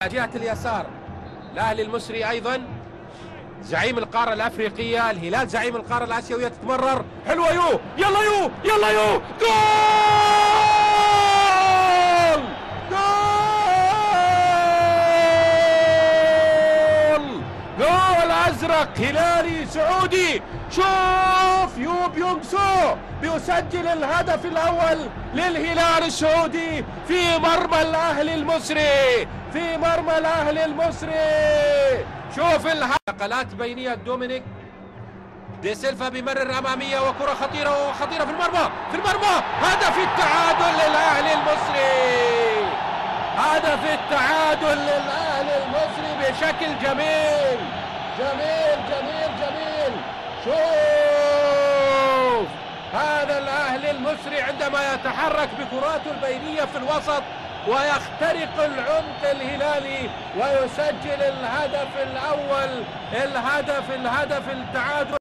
جهة اليسار الأهلي المصري أيضا زعيم القارة الأفريقية، الهلال زعيم القارة الآسيوية تتمرر. حلوة يو، يلا يو، يلا يو، جول! جول! جول أزرق هلالي سعودي. شوف يو بيونغ سو بيسجل الهدف الأول للهلال السعودي في مرمى الأهلي المصري، في مرمى الأهلي المصري. شوف النقلات بينية دومينيك دي سيلفا بيمرر أمامية وكرة خطيرة وخطيرة في المرمى، في المرمى. هدف التعادل للأهلي المصري، هدف التعادل للأهلي المصري بشكل جميل جميل جميل جميل. شوف هذا الأهلي المصري عندما يتحرك بكراته البينية في الوسط ويخترق العمق الهلالي ويسجل الهدف الأول، الهدف التعادل.